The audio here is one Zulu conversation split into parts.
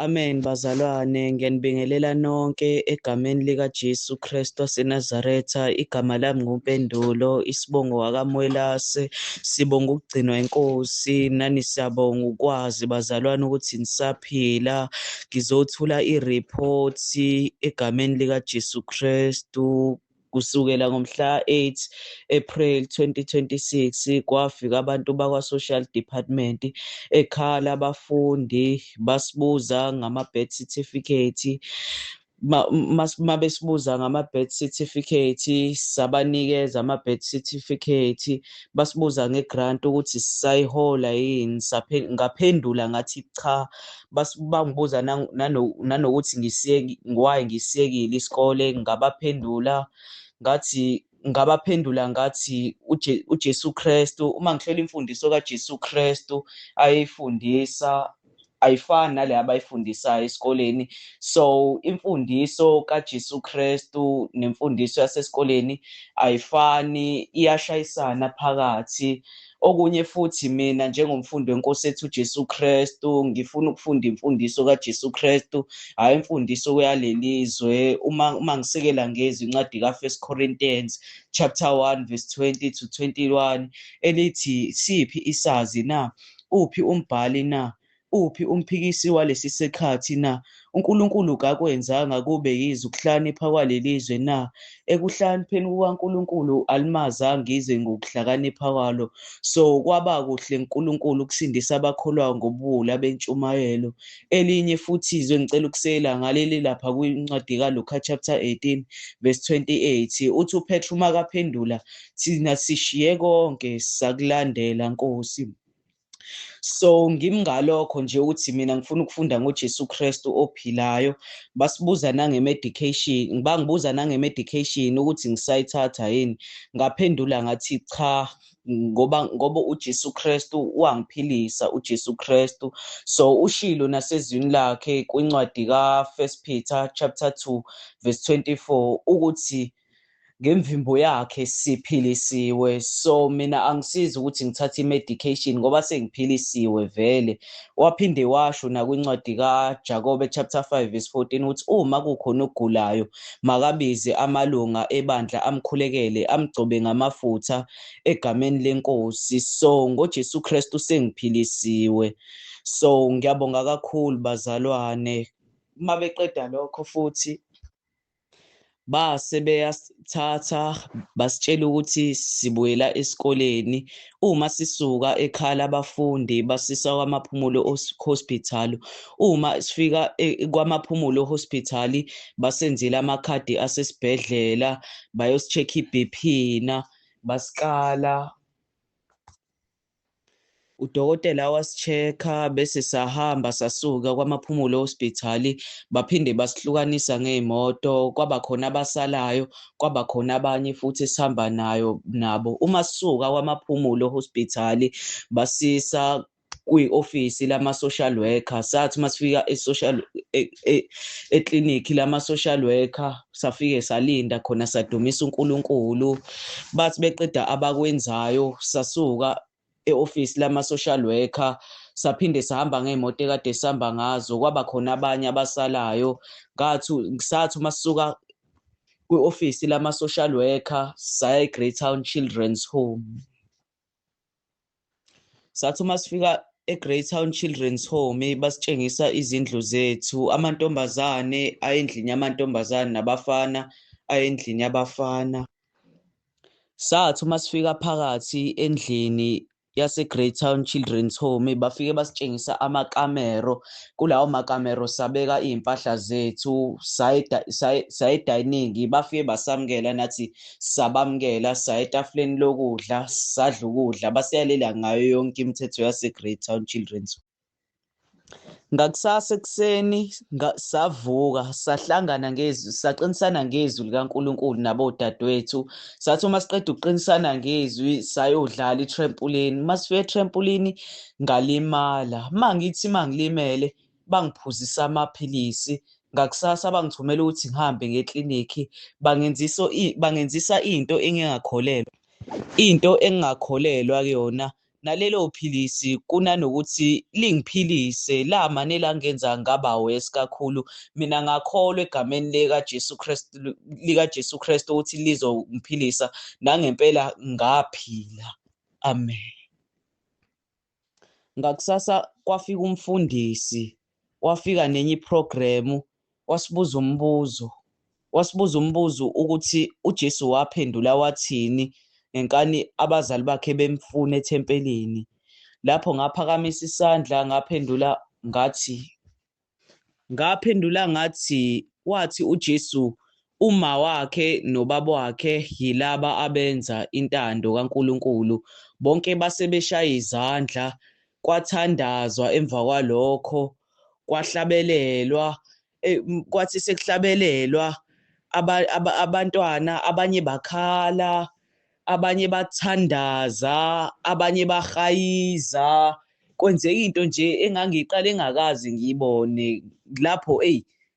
Amen, bazalwane, ngiyanibingelela nonke egameni likaJesu Kristu waseNazaretha. Igama lami nguMpendulo, isibongo wakaMwelase. Sibonga ukugcinwa inkosi, nani siyabonga ukwazi bazalwane ukuthi nisaphila. Ngizothula iriphothi egameni likaJesu Kristu. Kusukela ngomhla 8 April 2026 kwafika abantu bakwa-Social Department ekhala abafundi basibuza ngama-birth certificate. Mabesibuza ngama-birth certificate, sabanikeza ama-birth certificate, basibuza nge-grant ukuthi sisayihola yini, ngaphendula ngathi cha. Bangibuza nanokuthi why ngisiyekile isikole, ngabaphendula ngathi uJesu Kristu, uma ngihlola imfundiso kaJesu Kristu ayifundisa ayifani nale abayifundisayo esikoleni. So imfundiso kaJesu Kristu nemfundiso yasesikoleni ayifani, iyashayisana phakathi. Okunye futhi mina njengomfundi weNkosi yethu uJesu Kristu ngifuna ukufunda imfundiso kaJesu Kristu, hhayi imfundiso yalelizwe. Uma ngisekela ngezwi incwadi ka-1 Corinthians chapter 1 verse 20 to 21 elithi, siphi isazi na? Uphi umbhali na? Uphi umphikisi walesi sikhathi na? uNkulunkulu kakwenzanga kube yize ukuhlakanipha kwalelizwe na? Ekuhlakanipheni kukaNkulunkulu alimazanga ize ngokuhlakanipha kwalo. So kwaba kuhle uNkulunkulu ukusindisa abakholwayo ngobuwula bentshumayelo. Elinye futhi izwe ngicela ukusekela ngaleli lapha kwincwadi kaLuka chapter 18 verse 28 uthi uPetru makaphendula, thina sishiye konke sakulandela Nkosi. So ngimngalokho nje ukuthi mina ngifuna ukufunda ngoJesu Kristu ophilayo. Bangibuza nange-medication ukuthi ngisayithatha yini, ngaphendula ngathi cha, ngoba uJesu Kristu wangiphilisa uJesu Kristu. So ushilo nasezwini lakhe kwincwadi ka-1 Peter chapter 2 verse 24 ukuthi ngemvimbo yakhe siphilisiwe. So mina angisizi ukuthi ngithathe i-medication ngoba sengiphilisiwe vele. Waphinde washo nakwincwadi kaJakobe chapter 5 verse 14 ukuthi uma kukhona ogulayo makabize amalunga ebandla amkhulekele, amgcobe ngamafutha egameni leNkosi. So ngoJesu Kristu sengiphilisiwe. So ngiyabonga kakhulu bazalwane. Uma beqeda lokho futhi base beyasithatha basitshela ukuthi sibuyela esikoleni. Uma sisuka ekhala abafundi basisa kwaMaphumulo Hospital. Uma sifika kwaMaphumulo Hospital basenzile amakhadi asesibhedlela, bayos-check i-BP na, basikala. Udokotela wasi-check-a bese sahamba sasuka kwaMaphumulo Hospital, baphinde basihlukanisa ngey'moto. Kwaba khona abasalayo, kwaba khona abanye futhi esihamba nabo. Uma sisuka kwaMaphumulo Hospital basisa kwi-ofisi lama-social worker. Sathi masifika eklinikhi lama-social worker safike salinda khona sadumisa uNkulunkulu. Bathi beqeda abakwenzayo sasuka e-ofisi lama-social worker saphinde sahamba ngey'moto ekade sihamba ngazo. Kwaba khona abanye abasalayo. Sathi uma sisuka kwi-ofisi lama-social worker saya e-Greytown Children's Home. Sathi uma sifika e-Greytown Children's Home basitshengisa izindlu zethu, amantombazane ayendlini yamantombazane nabafana ayendlini yabafana. Sathi uma sifika phakathi endlini yase-Greytown Children's Home bafike basitshengisa amakamero. Kulawo makamero sabeka iy'mpahla zethu, saya edining, bafike basamukela nathi sabamukela, saya etafuleni lokudla sadla ukudla, basiyalela ngayo yonke imithetho yase-Greytown Children's Home. Ngakusasa ekuseni savuka sahlangana ngezwi, saqinisana ngezwi likaNkulunkulu nabodadewethu. Sathi uma siqeda ukuqinisana ngezwi sayodlala i-trampoline. Masifika e-trampoline ngalimala. Mangilimele bangiphuzisa amaphilisi. Ngakusasa bangithumela ukuthi ngihambe ngeklinikhi bangenzisa into engingakholelwa. Into engingakholelwa kuyona nalelo philisi kunanokuthi lingiphilise lamane langenza ngaba wesi kakhulu. Mina ngakholwa egameni likaJesu Kristu ukuthi lizongiphilisa, nangempela ngaphila. Amen. Ngakusasa kwafika umfundisi, wafika nenye iprogramu, wasibuza umbuzo ukuthi uJesu waphendula wathini ngenkani abazali bakhe bemfuna ethempelini. Lapho ngaphakamisa isandla ngaphendula ngathi wathi uJesu uma wakhe nobaba wakhe yilaba abenza intando kaNkulunkulu, bonke basebeshaya izandla, kwathandazwa. Emva kwalokho kwahlabelelwa, kwathi sekuhlabelelwa abantwana abanye bakhala, abanye bathandaza, abanye bahayiza. Kwenzeka into nje engangiqala engakazi ngiyibone lapho.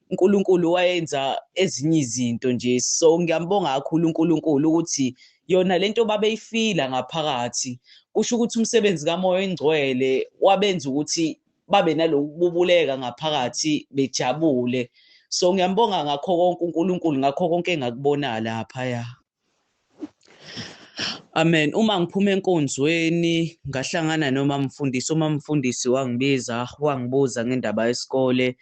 uNkulunkulu wayenza ezinye izinto nje. So ngiyambonga kakhulu uNkulunkulu ukuthi yona lento babeyifila ngaphakathi, kusho ukuthi umsebenzi kaMoya Oyingcwele wabenza ukuthi babe nalokububuleka ngaphakathi, bejabule. So ngiyambonga ngakho konke uNkulunkulu, ngakho konke engakubona laphaya. Amen. Uma ngiphuma enkonzweni ngahlangana umamfundisi wangibiza, wangibuza ngendaba yesikole,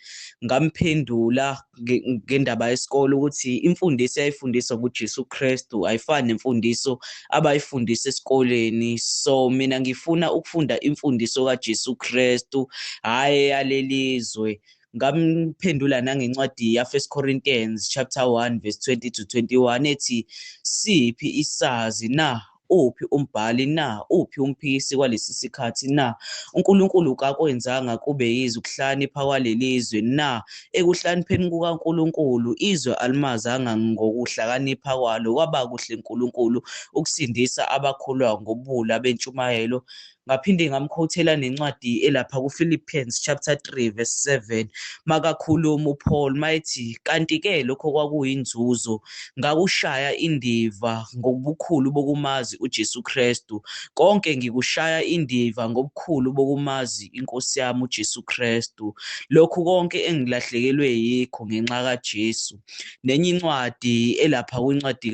ngamphendula ngendaba yesikole ukuthi imfundiso eyayifundiswa nguJesu Kristu ayifani nemfundiso abayifundisa esikoleni. So mina ngifuna ukufunda imfundiso kaJesu Kristu, hhayi yalelizwe. Ngamphendula nangencwadi ya-1 Corinthians chapter 1 verse 20-21 ethi, siphi isazi na? Uphi umbhali na? Uphi umphikisi kwalesi sikhathi na? uNkulunkulu kakwenzanga kube yize ukuhlakanipha kwalelizwe na? Ekuhlanipheni kukaNkulunkulu izwe alimazanga ngokuhlakanipha kwalo, kwaba kuhle uNkulunkulu ukusindisa abakholwa ngobula bentshumayelo. Ngaphinde ngamkhothela nencwadi elapha kuPhilippians chapter 3 verse 7 makakhuluma uPaul mayethi, kanti-ke lokho kwakuyinzuzo, ngakushaya indiva ngobukhulu bokumazi uJesu Kristu. Konke ngikushaya indiva ngobukhulu bokumazi iNkosi yami uJesu Kristu. Lokhu konke engilahlekelwe yikho ngenxa kaJesu. Nenye incwadi elapha kwincwadi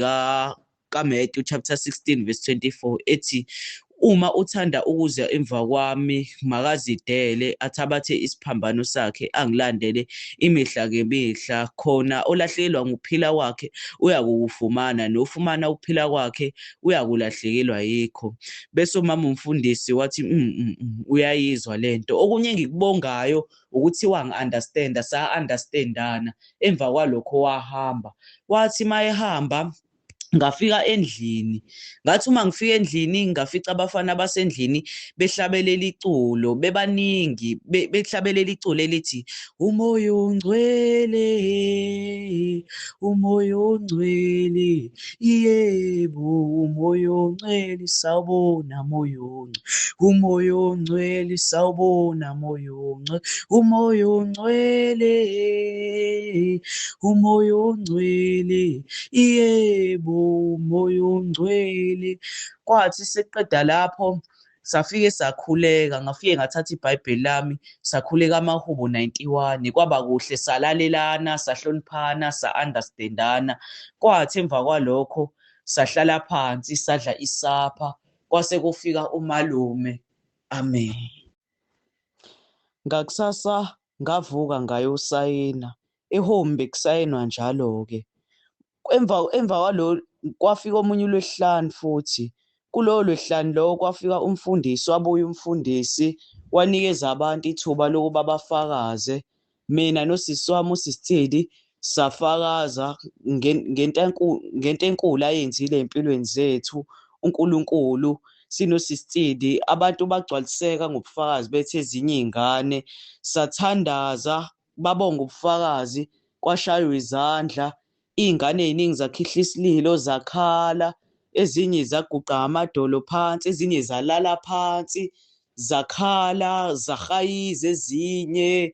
kaMathewu chapter 16 verse 24 ethi, uma uthanda ukuza emva kwami makazidele, athabathe isiphambano sakhe angilandele imihla ngemihla. Khona olahlekelwa ngukuphila kwakhe uyakufumana, nofumana ukuphila kwakhe uyakulahlekelwa yikho. Bese umama umfundisi wathi uyayizwa lento. Okunye engikubongayo ukuthi wangi-understanda, sa-understandana. Emva kwalokho wahamba, wathi mayehamba ngafika endlini. Ngathi uma ngifika endlini ngafica abafana basendlini behlabelela iculo, bebaningi, behlabelela iculo elithi, umoya ongcwele, umoya ongcwele, yebo umoya ongcwele sawubona, moya ongcwele, umoya ongcwele sawubona, moya ongcwele, umoya ongcwele, umoya ongcwele, yebo umoya ongcwele. Kwathi seqeda lapho safike sakhuleka, ngafike ngathatha iBhayibheli lami sakhuleka amahubo 91. Kwaba kuhle, salalelana, sahloniphana, sa-understandana. Kwathi emva kwalokho sahlala phansi sadla isapha, kwase kufika umalume. Amen. Ngakusasa ngavuka ngayosayina ehome, bekusayinwa njalo-ke. Emva kwalo kwafika omunye uLwesihlanu futhi. Kulowo Lwesihlanu lowo kwafika umfundisi, wabuya umfundisi wanikeza abantu ithuba lokuba bafakaze. Mina nosisi wami usisi Thedi safakaza ngento enkulu ayenzile ey'mpilweni zethu uNkulunkulu. Sinosisi Thedi, abantu bagcwaliseka ngobufakazi bethu, ezinye iy'ngane sathandaza, babonga ubufakazi, kwashaywa izandla. Iy'ngane ey'ningi zakhihla isililo, zakhala, ezinye zaguqa amadolo phansi, ezinye zalala phansi, zakhala, zahayiza ezinye.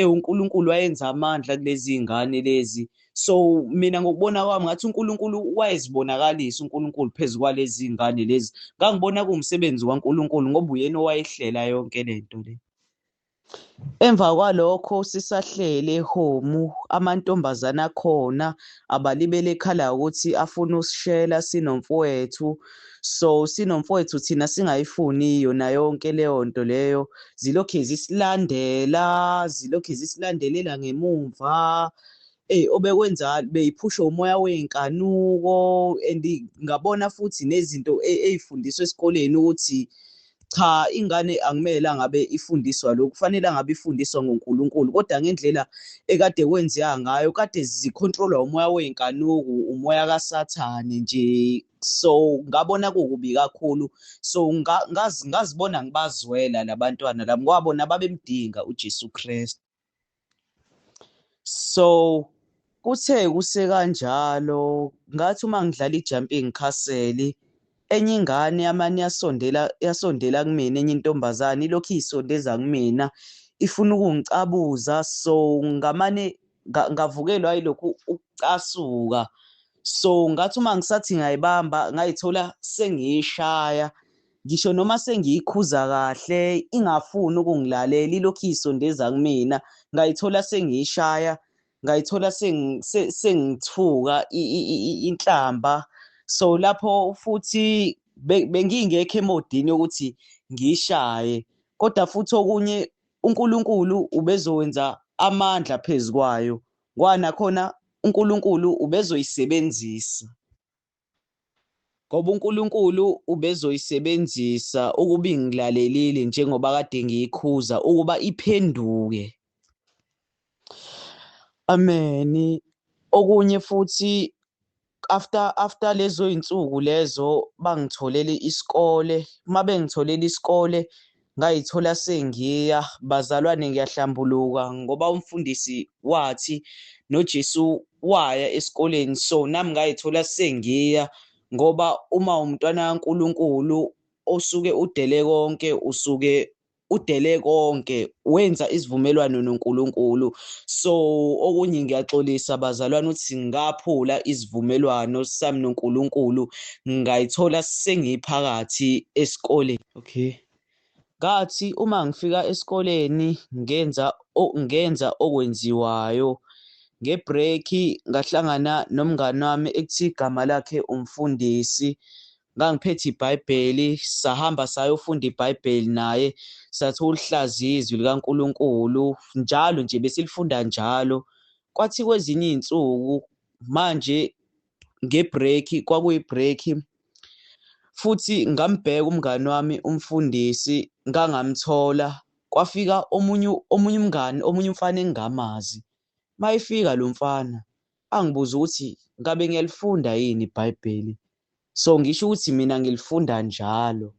uNkulunkulu wayenza amandla kulezi ngane lezi. So mina ngokubona kwami ngathi uNkulunkulu wayezibonakalisa uNkulunkulu phezu kwalezi ngane lezi. Ngangibona kuwumsebenzi kaNkulunkulu ngoba uyena owayehlela yonke lento le. Emva kwalokho sisahlele ehomu, amantombazane akhona abalibele ekhala ukuthi afuna usishela sinomfowethu. So sinomfowethu thina singayifuni yona yonke leyo nto leyo, zilokhe zisilandelela ngemumva. Obekwenza beyiphushwa umoya wenkanuko, and ngabona futhi nezinto ey'fundiswa esikoleni ukuthi cha, ingane akumele ngabe ifundiswa lokhu, kufanele ngabe ifundiswa ngoNkulunkulu, kodwa ngendlela ekade kwenziwa ngayo kade zikhontrolwa umoya wenkanuko, umoya kaSathane nje. So ngabona kukubi kakhulu. So ngazibona ngibazwela labantwana lami ngoba bona babemdinga uJesu Kristu. So kuthe kusekanjalo ngathi uma ngidlala i-jumping castle, enye ingane yamane yasondela kumina, enye intombazane ilokhu isondeza kumina ifuna ukungicabuza. So ngamane ngavukelwa yilokhu ukucasuka. So ngathi uma ngisathi ngayibamba ngayithola sengiyishaya, ngisho noma sengiyikhuza kahle ingafuni ukungilalela, ilokhu isondeza kumina, ngayithola sengiyishaya, ngayithola sengithuka inhlamba. So lapho futhi bengingekho emodini yokuthi ngiyishaye, kodwa futhi okunye uNkulunkulu ubezowenza amandla phezu kwayo, kwanakhona uNkulunkulu ubezoyisebenzisa, ngoba uNkulunkulu ubezoyisebenzisa ukuba ingilalelile njengoba kade ngiyikhuza ukuba iphenduke. Amen. Okunye futhi after lezo iy'nsuku lezo bangitholele isikole. Uma bengitholele isikole ngayithola sengiya, bazalwane ngiyahlambuluka ngoba umfundisi wathi noJesu waya esikoleni. So nami ngayithola sengiya ngoba uma umntwana kaNkulunkulu osuke udele konke, usuke udele konke, wenza isivumelwano noNkulunkulu. So okunye ngiyaxolisa bazalwane ukuthi ngaphula isivumelwano sami noNkulunkulu, ngayithola sengiphakathi esikoleni. Okay. Ngathi uma ngifika esikoleni ngenza okwenziwayo. Ngebreak ngahlangana nomngani wami ekuthi igama lakhe umfundisi. Ngangiphethe iBhayibheli, sahamba sayofunda iBhayibheli naye, sathola uhlaziyo izwi likaNkulunkulu njalo nje besilifunda njalo. Kwathi kwezinye iy'nsuku manje ngebreak, kwakuyibreak, futhi ngambheka umngani wami umfundisi ngangamthola. Kwafika omunye umfana engingamazi. Mayefika lo mfana angibuza ukuthi ngabe ngiyalifunda yini iBhayibheli. So ngisho ukuthi mina ngilifunda njalo.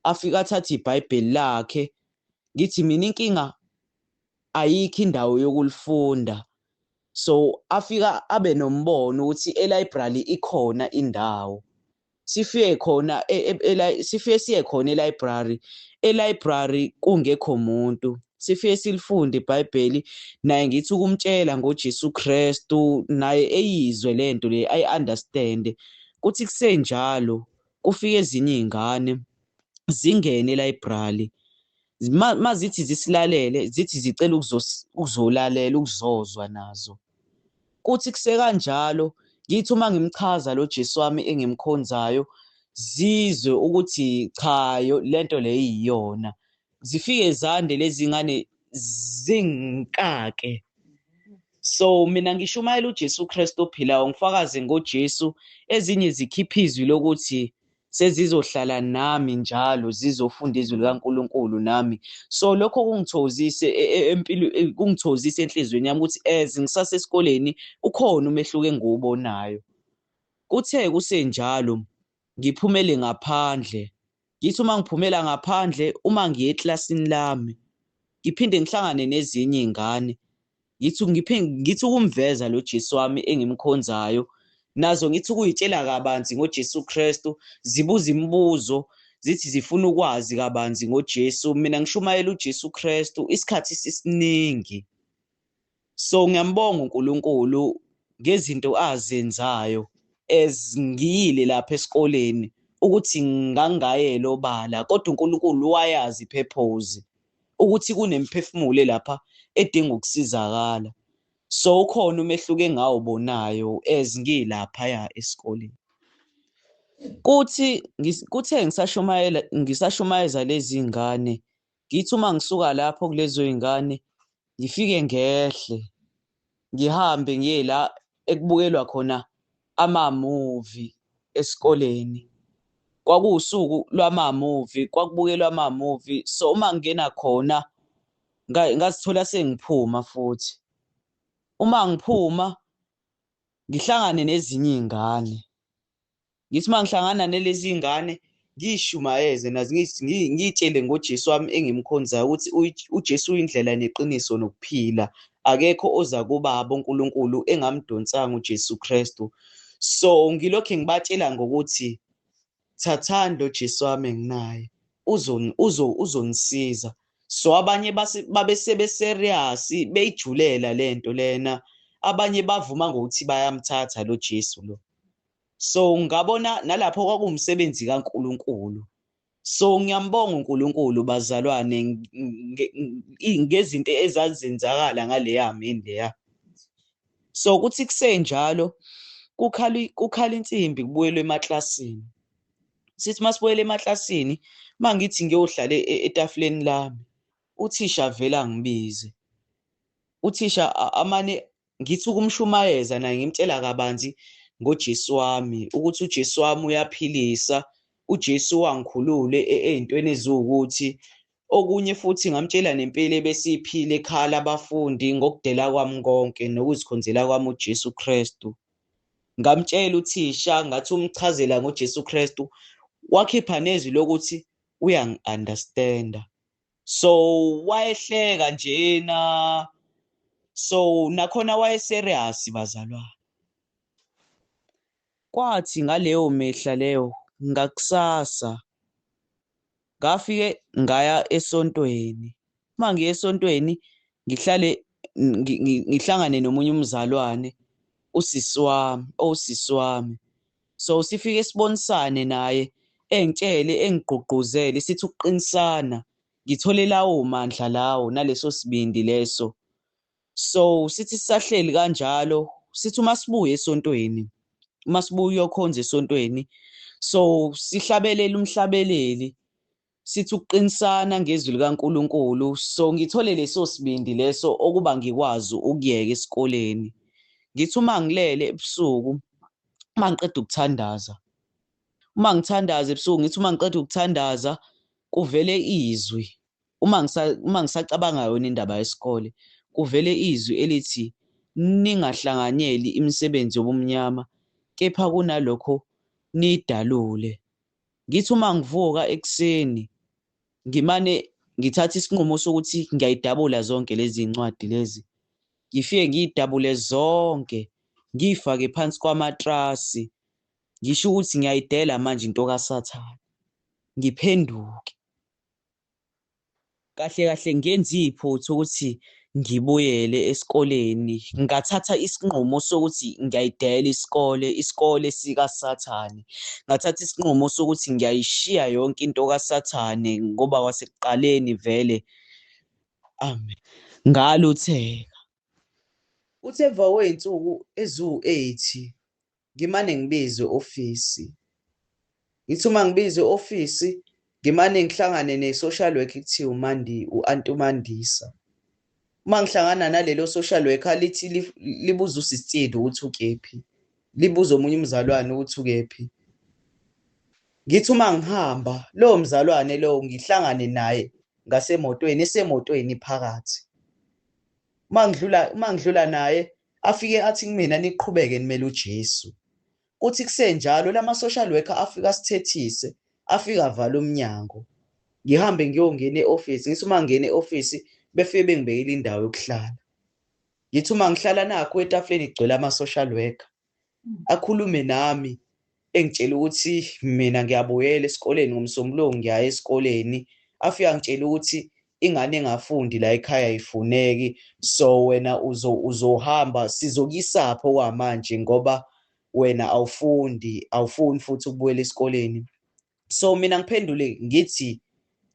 Afika athatha iBhayibheli lakhe, ngithi mina inkinga ayikho indawo yokulifunda. So afika abe nombono ukuthi e-library ikhona indawo. Sifike khona siye khona e-library. E-library kungekho muntu. Sifike silifunde iBhayibheli, naye ngithi ukumtshela ngoJesu Kristu, naye eyizwe lento le, ayi-understand. Kuthi kusenjalo kufika ezinye iy'ngane zingene e-library, mazithi zisilalele, zithi zicela ukuzolalela, ukuzozwa nazo. Kuthi kusekanjalo ngithi uma ngimchaza lo Jesu wami engimkhonzayo, zizwe ukuthi cha, lento le iyiyona. Zifike zande lezi ngane zingikake. So mina ngishumayela uJesu Kristu ophilayo, ngifakaze ngoJesu. Ezinye zikhipha izwi lokuthi sezizohlala nami njalo, zizofunda izwi likaNkulunkulu nami. So lokho kungithokozise kungithokozise enhlizweni yami ukuthi ngisasesikoleni ukhona umehluko engiwubonayo. Kuthe kusenjalo ngiphumele ngaphandle. Ngithi uma ngiphumela ngaphandle, uma ngiye eklasini lami ngiphinde ngihlangane nezinye iy'ngane, ngithi ukumveza lo Jesu wami engimkhonzayo, nazo ngithi ukuyitshela kabanzi ngoJesu Kristu, zibuza imibuzo, zithi zifuna ukwazi kabanzi ngoJesu. Mina ngishumayela uJesu Kristu isikhathi sisiningi. So ngiyambonga uNkulunkulu ngezinto azenzayo ezingiyile lapha esikoleni ukuthi ngangayela obala, kodwa uNkulunkulu wayazi ipurpose ukuthi kunemphefumulo lapha edinga ukusizakala. So ukhona umehluko engawubonayo as ngilaphaya esikoleni. Kuthi kuthe ngisashumayeza lezi ngane, ngithi uma ngisuka lapho kulezo y'ngane ngifike ngehle ngihambe ngiye la ekubukelwa khona ama-movie esikoleni. Kwakuwusuku lwama-movie, kwakubukelwa ama-movie. So uma ngingena khona ngazithola sengiphuma futhi. Uma ngiphuma ngihlangane nezinye iy'ngane. Ngithi uma ngihlangana nalezi iy'ngane ngiy'shumayeze nazo ngiy'tshele ngoJesu wami engimkhonzayo ukuthi uJesu uyindlela neqiniso nokuphila. Akekho oza kuBaba uNkulunkulu engamdonsanga uJesu Kristu. So ngilokhu ngibatshela ngokuthi thathani lo Jesu wami enginaye uzongisiza. So abanye babeserious beyijulela lento lena, abanye bavuma ngokuthi bayamthatha lo Jesu lo. So ngabona nalapho kwakuwumsebenzi kaNkulunkulu. So ngiyambonga uNkulunkulu bazalwane ngezinto ezazenzakala ngaleya mini leya. So kuthi kusenjalo kukhala insimbi kubuyelwe emaklasini. Sithi masibuyele emaklasini, mangithi ngiyohlala etafuleni lami, uthisha vele angibize. Uthisha amane ngithi ukumshumayeza naye ngimtshela kabanzi ngoJesu wami ukuthi uJesu wami uyaphilisa, uJesu wangikhulule ey'ntweni eziwukuthi. Okunye futhi ngamtshela nempilo ebesiyiphila ekhala abafundi ngokudela kwami konke nokuzikhonzela kwami uJesu Kristu. Ngamtshela uthisha ngathi umchazela ngoJesu Kristu, wakhipha nezwi lokuthi uyangi-understand-a. So wayehleka njena, so nakhona wayeserious bazalwane. Kwathi ngaleyo mihla leyo ngakusasa ngafike ngaya esontweni. Uma ngiya esontweni ngihlangane nomunye umzalwane usisi wami. So sifike sibonisane naye engitshele engigqugquzele sithi ukuqinisana ngithole lawo mandla lawo naleso sibindi leso. So sithi sisahleli kanjalo sithi uma sibuya esontweni, uma sibuya uyokhonza esontweni, so sihlabelela umhlabeleli sithi ukuqinisana ngezwi likaNkulunkulu. So ngithole leso sibindi leso okuba ngikwazi ukuyeka esikoleni. Ngithi uma ngilele ebusuku, uma ngiqeda ukuthandaza, uma ngithandaza ebusuku, ngithi uma ngiqeda ukuthandaza kuvele izwi. Uma ngisacabanga yona indaba yesikole, kuvele izwi elithi ningahlanganyeli imisebenzi yobumnyama, kepha kunalokho nidalule. Ngithi uma ngivuka ekuseni ngimane ngithatha isinqumo sokuthi ngiyayidabula zonke lezi iy'ncwadi lezi. Ngifike ngiy'dabule zonke, ngiy'fake phansi kwamatrasi. Ngisho ukuthi ngiyayidela manje into kaSathane, ngiphenduke. Kahle kahle ngenze iphutha ukuthi ngibuyele esikoleni. Ngathatha isinqumo sokuthi ngiyayidela isikole sikaSathane. Ngathatha isinqumo sokuthi ngiyayishiya yonke into kaSathane ngoba kwasekuqaleni vele, amen, ngalutheka. Uthe emva kwey'nsuku eziwu-8 ngimane ngibizwe ofisi. Ngithi uma ngibizwe ofisi ngimane ngihlangane ne-social worker ekuthiwa u-Anti uMandisa. Uma ngihlangana nalelo social worker lithi libuza uSisithindi ukuthi ukephi, libuza omunye umzalwane ukuthi ukephi. Ngithi uma ngihamba lowo mzalwane lowo ngihlangane naye ngasemotweni, esemotweni phakathi. Uma ngidlula naye afike athi kumina niqhubeke nimele uJesu. Kuthi kusenjalo lama-social worker afika asithethise, afika avala umnyango. Ngihambe ngiyongena e-ofisi, ngithi uma ngingena e-ofisi befike bengibekela indawo yokuhlala. Ngithi uma ngihlala nakho etafuleni kugcwele ama-social worker, akhulume nami engitshela ukuthi mina ngiyabuyela esikoleni, ngoMsombuluko ngiyaya esikoleni. Afike angitshela ukuthi ingane engafundi la ekhaya ayifuneki, so wena uzohamba sizokuyisapho kwamanje ngoba wena awufuni futhi ukubuyela esikoleni. So mina ngiphendule ngithi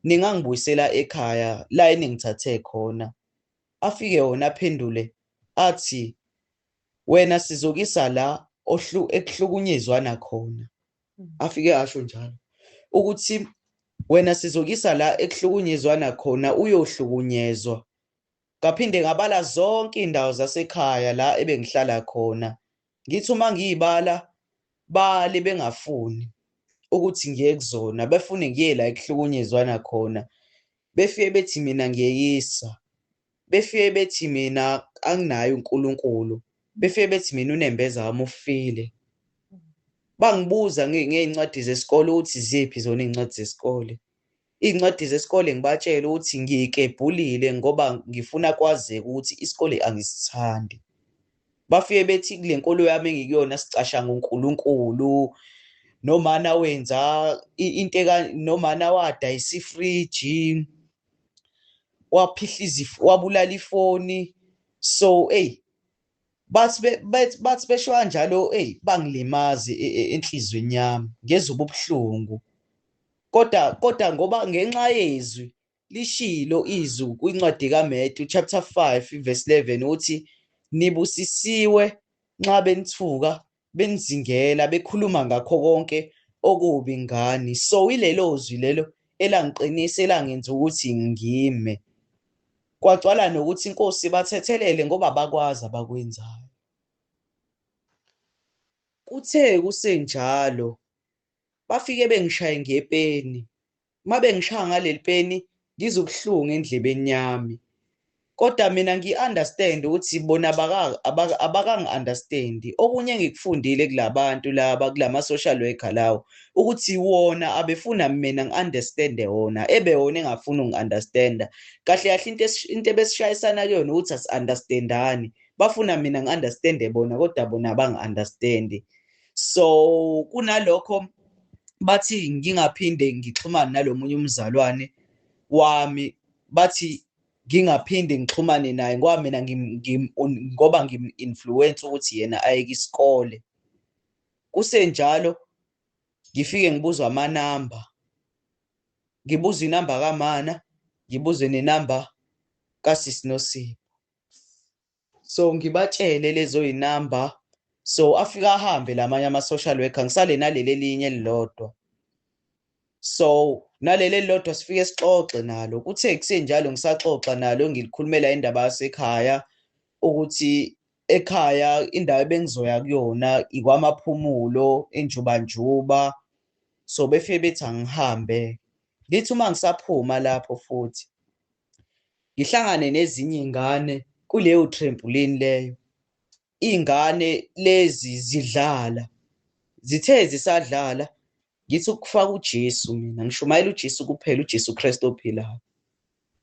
ningangibuyisela ekhaya la eningithathe khona. Afike wona aphendule athi wena sizokisa la ekuhlukunyezwana khona. Afike asho njalo ukuthi wena sizokisa la ekuhlukunyezwana khona uyohlukunyezwa. Ngaphinde ngabala zonke indawo zasekhaya la ebengihlala khona. Ngithi uma ngiyibala bale bengafuni ukuthi ngiye kuzona, befune ngiye la ekuhlukunyezwana khona. Befike bethi mina ngiyeyisa. Befike bethi mina anginayo uNkulunkulu. Befike bethi mina unembeza wami ufile. Bangibuza ngey'ncwadi zesikole ukuthi ziphi zona iy'ncwadi zesikole. Iy'ncwadi zesikole ngibatshela ukuthi ngiyikebhulile ngoba ngifuna kwazeke ukuthi isikole angisithandi. Bafike bethi kule nkolo yami engikuyona sicashanga uNkulunkulu, nomana wenza nomana wadayisa ifriji, wabulala ifoni. So bathi besho kanjalo bangilimazi enhlizweni yami ngezwe ubuhlungu. Kodwa ngoba ngenxa yezwi lishilo izwi kwincwadi kaMathewu chapter 5 verse 11 uthi nibusisiwe nxa benithuka benizingela bekhuluma ngakho konke okubi ngani. So ilelo zwi lelo elangiqinisa elangenza ukuthi ngime. Kwagcwala nokuthi inkosi bathethelele ngoba bakwazi abakwenzayo. Kuthe kusenjalo bafike bengishaye ngepeni. Uma bengishaya ngaleli peni ngizwe ubuhlungu endlebeni yami. Kodwa mina ngi-understand ukuthi bona abakangi-understand. Okunye engikufundile kulabantu laba kulama-social worker lawo ukuthi wona abefuna mina ngi-understand wona, wona engafuni ungi-understanda. Kahle kahle into ebesishayisana kuyona ukuthi asi-understandani. Bafuna mina ngi-understand bona kodwa bona abangi-understand. So kunalokho bathi ngingaphinde ngixhumane nalomunye umzalwane wami, bathi ngingaphinde ngixhumane naye ngoba mina ngoba ngim-influence ukuthi yena ayeke isikole. Kusenjalo ngifike ngibuzwa amanamba. Ngibuza inamba kaMana, ngibuze nenamba kaSisi Nosipho. So ngibatshele lezo zinamba. So afika ahambe lamanye ama-social worker, ngisale naleli elinye elilodwa. So naleli elilodwa sifike sixoxe nalo. Kuthe kusenjalo ngisaxoxa nalo ngilikhulumela indaba yasekhaya ukuthi ekhaya indawo ebengizoya kuyona ikwamaphumulo enjubanjuba. So befike bethi angihambe. Ngithi uma ngisaphuma lapho futhi ngihlangane nezinye izingane kuleyo trampoline leyo. Iy'ngane lezi zidlala, zithe zisadlala ngithi ukufaka uJesu, mina ngishumayela uJesu kuphela, uJesu Kristu ophilayo.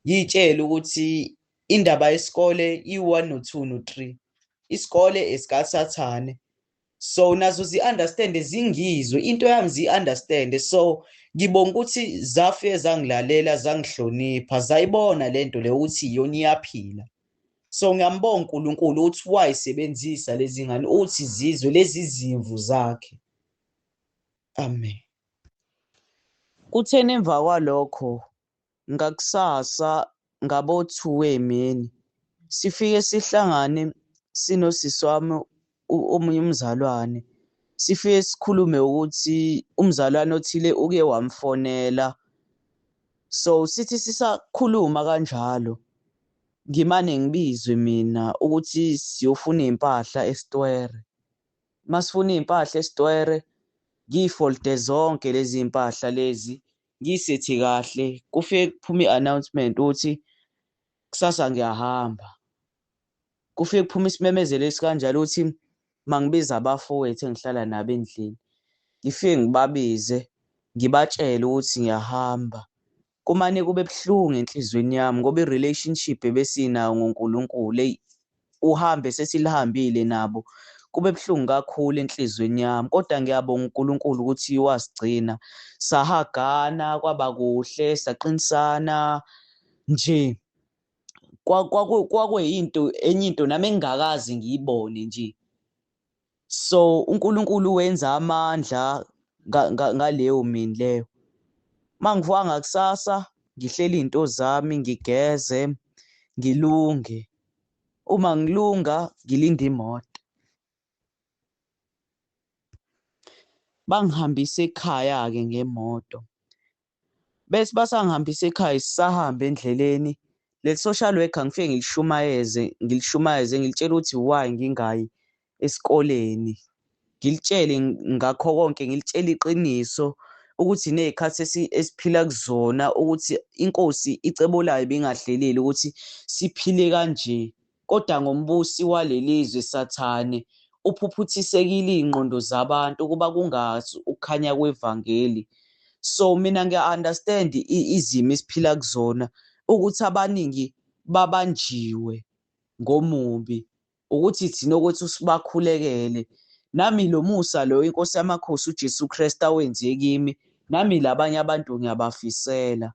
Ngiyitshela ukuthi indaba yesikole i-1 no-2 no-3, isikole esikaSathane. So nazo zi-understand, zingizwe into yami zi-understand. So ngibonga ukuthi zafike zangilalela, zangihlonipha, zayibona lento le ukuthi iyona iyaphila. So ngiyambonga uNkulunkulu ukuthi wayisebenzisa lezi ngane ukuthi zizwe lezi zimvu zakhe. Amen. Kutheni emva kwalokho ngakusasa ngabo-2 emini sifike sihlangane sinosisi wami omunye umzalwane. Sifike sikhulume ukuthi umzalwane othile uke wamfonela. So sithi sisakhuluma kanjalo ngimane ngibizwe mina ukuthi siyofuna impahla eStwere. Masifuna impahla eStwere ngifolde zonke lezi impahla lezi ngisethi kahle. Kufike kuphuma i-announcement ukuthi kusasa ngiyahamba. Kufike kuphuma isimemezelo esikanjalo ukuthi mangibiza abafowethu engihlala nabo endlini ngifike ngibabize ngibatshele ukuthi ngiyahamba. Kumane kube buhlungu enhlizweni yami ngoba i-relationship ebesinayo ngoNkulunkulu uhambe sesilihambile nabo kube buhlungu kakhulu enhlizweni yami. Kodwa ngiyabonga uNkulunkulu ukuthi wasigcina, sahagana kwaba kuhle, saqinisana, nje kwakuyinto enye into nami engingakazi ngiyibone nje. So uNkulunkulu wenza amandla ngaleyo mini leyo. Mangivuka ngakusasa ngihleli iy'nto zami ngigeze ngilunge. Uma ngilunga ngilinde imoto. Bangihambisa ekhaya-ke ngemoto. Bese basangihambisa ekhaya sisahamba endleleni. Le social worker ngifike ngilishumayeze ngilitshela ukuthi why ngingayi esikoleni. Ngilitshele ngakho konke, ngilitshele iqiniso ukuthi ney'khathi esiphila kuzona ukuthi inkosi icebo layo ibingahleleli ukuthi siphile kanje. Kodwa ngombusi waleli zwe Sathane uphuphuthisekile iy'ngqondo zabantu ukuba kungazi ukukhanya kwevangeli. So mina ngiya-understand izimo esiphila kuzona ukuthi abaningi babanjiwe ngomubi ukuthi thina okwethu sibakhulekele. Nami lo musa lo inkosi yamakhosi uJesu Kristu awenze kimi, nami labanye abantu ngiyabafisela.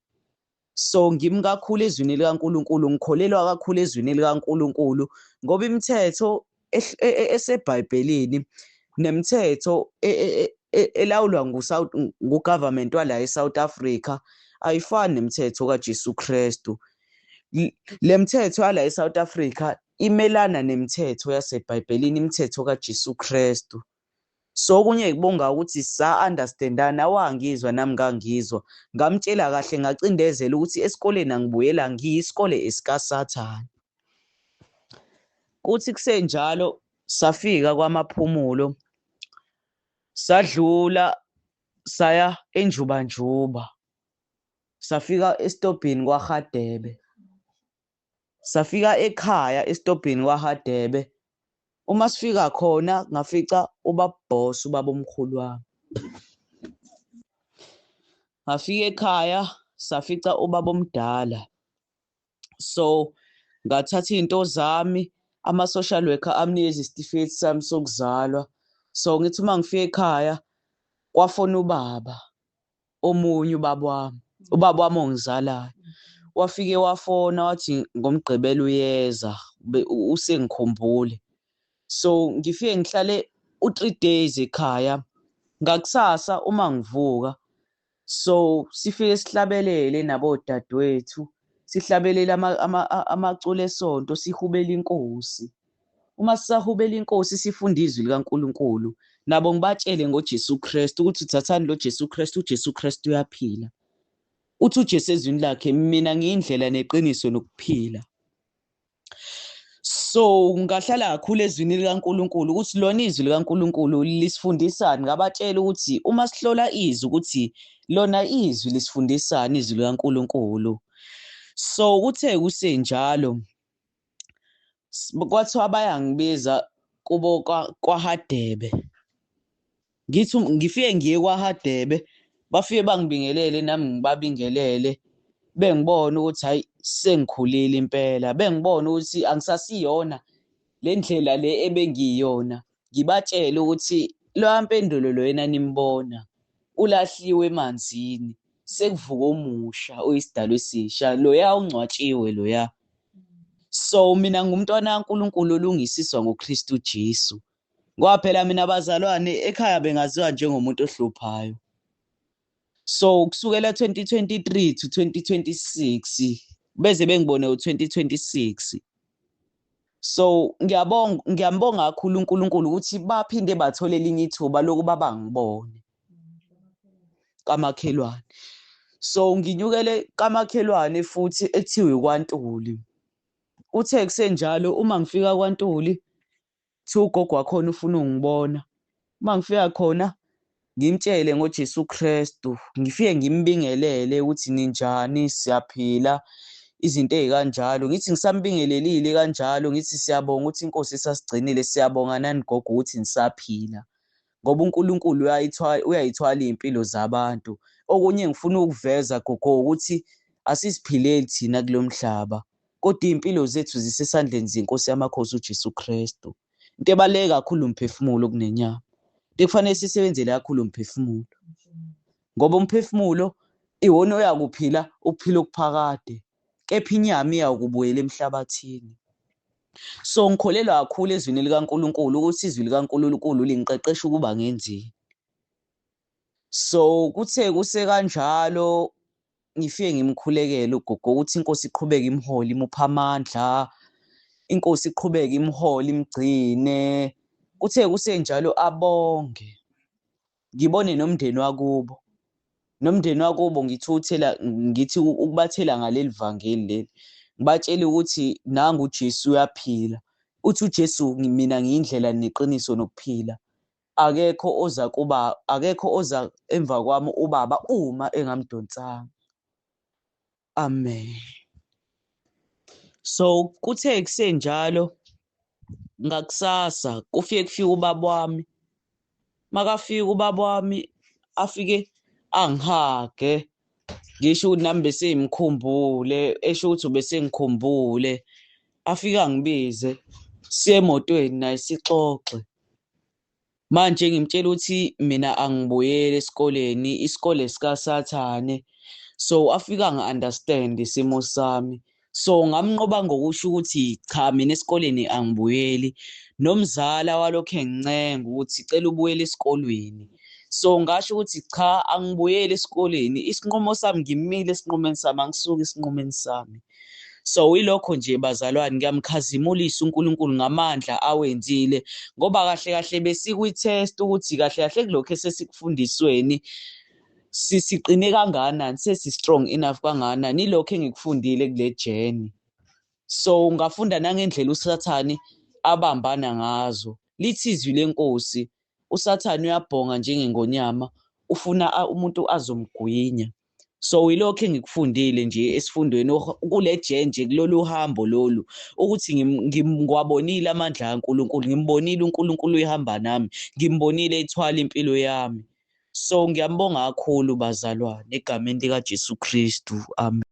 So ngimi kakhulu ezwini likaNkulunkulu, ngikholelwa kakhulu ezwini likaNkulunkulu ngoba imithetho eseBhayibhelini nemithetho elawulwa ngugovernment wala eSouth Africa ayifani nemithetho kaJesu Kristu. Le mithetho yala eSouth Africa imelana nemithetho yaseBhayibhelini, imithetho kaJesu Kristu. So okunye ngibonga ukuthi sa-understand-ana, wangizwa nami ngangizwa. Ngamtshela kahle ngacindezela ukuthi esikoleni angibuyela ngiyisikole esikaSathane. Kuthi kusenjalo safika kwamaphumulo, sadlula saya eNjubanjuba. Safika esitobhini kwaHadebe. Safika ekhaya esitobhini kwaHadebe. Uma sifika khona ngafica ubabboss ubabomkhulu wami. Ngafika ekhaya safica ubabomdala. So ngathatha iy'nto zami, ama-social worker amnikeza isitifiketi sami sokuzalwa. So ngithi uma ngifika ekhaya kwafona ubaba omunye ubaba wami ongizalayo. Wafike wafona wathi ngomgqibelo uyeza usengikhumbule. So ngifike ngihlale u-3 days ekhaya. Ngakusasa uma ngivuka, so sifike sihlabelele nabodadewethu, sihlabelele amaculo esonto, sihubele inkosi. Uma sisahubela inkosi sifunda izwi likaNkulunkulu, nabo ngibatshele ngoJesu Kristu ukuthi uthathani lo Jesu Kristu, uJesu Kristu uyaphila. Uthi uJesu ezwini lakhe mina ngiyindlela neqiniso nokuphila. So ngahlala kakhulu ezwini likaNkulunkulu ukuthi lona izwi likaNkulunkulu lisifundisani. Ngabatshela ukuthi uma sihlola izwi ukuthi lona izwi lisifundisani izwi likaNkulunkulu. So kuthe kusenjalo kwathiwa bayangibiza kubo kwaHadebe. Ngithi ngifike ngiye kwaHadebe, bafike bangibingelele nami ngibabingelele. Bengibona ukuthi hayi sengikhulile impela, bengibona ukuthi angisasiyona le ndlela le ebengiyona. Ngibatshele ukuthi loya mpendulo lo yena nimbona ulahliwe emanzini, sekuvuka omusha oyisidalwa esisha, loya ungcwatshiwe loya. So mina ngumntwana kaNkulunkulu olungisiswa ngoKristu Jesu. Ngoba phela mina bazalwane ekhaya bengaziwa njengomuntu ohluphayo. So kusukela 2023 to 2026 beze bengibone u-2026. So ngiyambonga kakhulu uNkulunkulu ukuthi baphinde bathola elinye ithuba lokuba bangibone kamakhelwane. So nginyukele kamakhelwane futhi ethiwe kwaNtuli. Uthe kusenjalo uma ngifika kwaNtuli, ugogo wakhona ufuna ungibona. Uma ngifika khona ngimtshele ngoJesu Kristu, ngifike ngimbingelele ukuthi ninjani, siyaphila, izinto ey'kanjalo. Ngithi ngisambingelelile kanjalo, ngithi siyabonga ukuthi inkosi isasigcinile, siyabonga nani gogo ukuthi nisaphila. Ngoba uNkulunkulu uyayithwala iy'mpilo zabantu. Okunye ngifuna ukuveza gogo ukuthi asisiphileli thina kulo mhlaba, kodwa iy'mpilo zethu zisesandleni zenkosi yamakhosi uJesu Kristu. Into ebaluleke kakhulu umphefumulo kunenyama. Into kufanele sisebenzele kakhulu umphefumulo. Ngoba umphefumulo iwona oyakuphila ukuphila okuphakade. kepha inyama iyakubuyela emhlabathini. So ngikholelwa kakhulu ezwini likaNkulunkulu ukuthi izwi likaNkulunkulu lingiqeqesha ukuba ngenzini. So kuthe kusekanjalo ngifike ngimkhulekele ugogo ukuthi iNkosi iqhubeke imhole imupha amandla, iNkosi iqhubeke imhole imgcine. Kuthe kusenjalo abonge. Ngibone nomndeni wakubo ngithi ukubathela ngaleli vangeli leli. Ngibatshele ukuthi nangu uJesu uyaphila. Uthi uJesu mina ngiyindlela neqiniso nokuphila. Akekho oza emva kwami uBaba uma engamdonsanga. Amen. So kuthe kusenjalo ngakusasa kufika ubaba wami. Makafika ubaba wami afike angihage. Ngisho ukuthi nami bese ngimkhumbule, esho ukuthi bese ngikhumbule. Afike angibize siye emotweni naye sixoxe. Manje ngimtshela ukuthi mina angibuyele esikoleni, isikole sikaSathane. So afika ngi-understand isimo sami. So ngamnqoba ngokusho ukuthi cha mina esikoleni angibuyeli. Nomzala walokho engincenga ukuthi cela ubuyele esikolweni. So ngasho ukuthi cha angibuyeli esikoleni. Isinqumo sami ngimile esinqumeni sami, angisuki esinqumeni sami. So ilokho nje bazalwane ngiyamkhazimulisa uNkulunkulu ngamandla awenzile ngoba kahle kahle besikwi-test ukuthi kahle kahle kulokho esesikufundisweni siqine kangakanani, sesi-strong enough kangakanani. Ilokho engikufundile kule journey. So ngafunda nangendlela uSathane abambana ngazo. Lithi izwi leNkosi, uSathane uyabhonga njengengonyama, ufuna umuntu azomgwinya. So ilokho engikufundile nje esifundweni kule nje kulolu hambo lolu ukuthi ngiwabonile amandla kaNkulunkulu, ngimbonile uNkulunkulu uyahamba nami, ngimbonile ethwala impilo yami. So ngiyambonga kakhulu bazalwane egameni likaJesu Kristu. Amen.